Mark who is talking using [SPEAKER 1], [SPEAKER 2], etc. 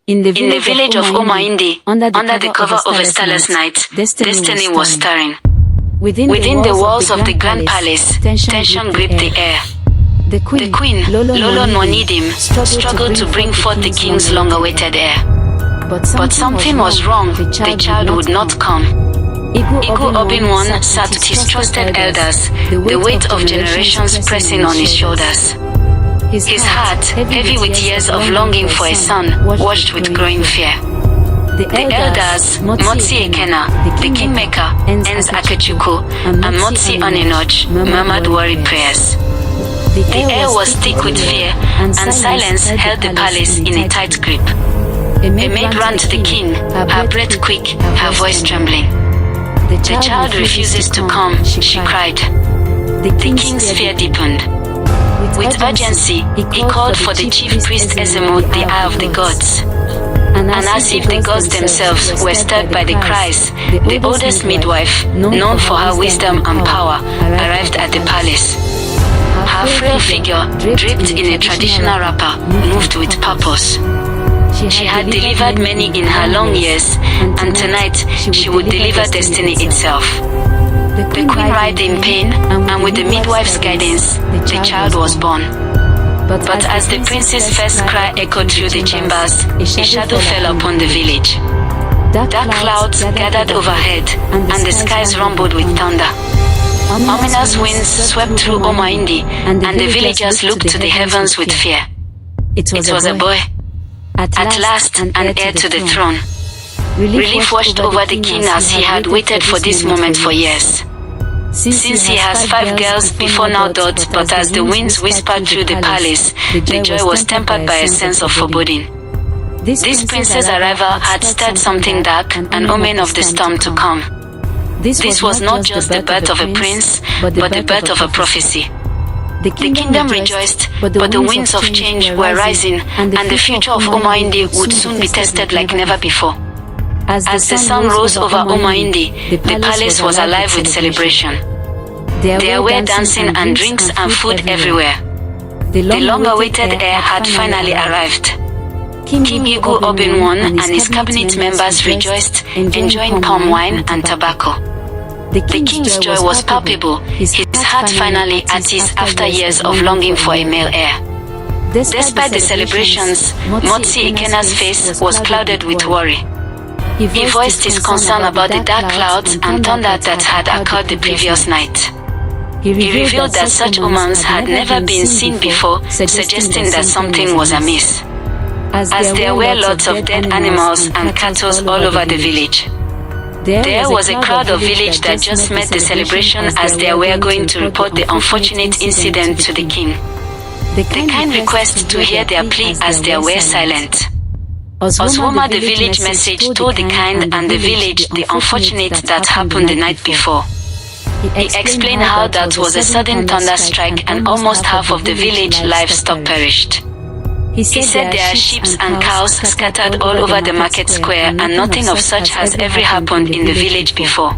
[SPEAKER 1] In the village of Omaindi, under the cover of a starless night, destiny was stirring. Within the walls of the grand palace, tension gripped the air. The queen, Lolo Nwanidim, struggled to bring forth the king's long-awaited heir. But something was wrong. The child would not come. Igu Obinwan sat with his trusted elders, the weight of generations pressing on his shoulders. His heart, heavy with years of longing for a son, watched with growing fear. The elders, Motsi Ekena, the kingmaker, Enz Akachukwu, and Motsi Onenoj, murmured worried prayers. The air was thick with fear, and silence held the palace in a tight grip. A maid ran to the king, her breath quick, her voice trembling. "The child refuses to come," she cried. The king's fear deepened. With urgency, he called for the chief priest Ezemo, the eye of the gods. And as if the gods themselves were stirred by the cries, the oldest midwife, known for her wisdom and power, arrived at the palace. Her frail figure, draped in a traditional wrapper, moved with purpose. She had delivered many in her long years, and tonight she would deliver destiny itself. The queen writhed in pain, and with the midwife's guidance, the child was born. But as the prince's first cry echoed through the chambers, a shadow fell upon the village. Dark clouds gathered overhead, and the skies rumbled with thunder. Ominous winds swept through Omaindi, and the villagers looked to the heavens with fear. It was a boy. At last, an heir to the throne. Relief washed over the king as he had waited for this moment for years. Since he has 5 girls before now daughters, but as the winds whispered through the palace, the joy was tempered by a sense of foreboding. This prince's arrival had stirred something dark, an omen of the storm to come. This was not just the birth of a prince, but the birth of a prophecy. The kingdom rejoiced, but the winds of change were rising, and the future of Omaindi would soon be tested like never before. As the sun rose over Omaindi, the palace was alive with celebration. There were dancing and drinks and food everywhere. The long-awaited heir had finally arrived. King Igu Obinwan and his cabinet members rejoiced, enjoying palm wine and tobacco. The king's joy was palpable, his heart finally at ease after years of longing for a male heir. Despite the celebrations, Motsi Ikena's face was clouded with worry. He voiced his concern about the dark clouds and thunder that had occurred the previous night. He revealed that such omens had never been seen before, suggesting that something was amiss. As there were lots of dead animals and cattle all over the village. There was a crowd of village that just met the celebration as they were going to report the unfortunate incident to the king. The kind request to hear their plea as they were silent. Oswoma, the village message, told the kind and the village the unfortunate that happened the night before. He explained how that was a sudden thunder strike and almost half of the village livestock perished. He said there are sheep and cows scattered all over the market square, and nothing of such has ever happened in the village before.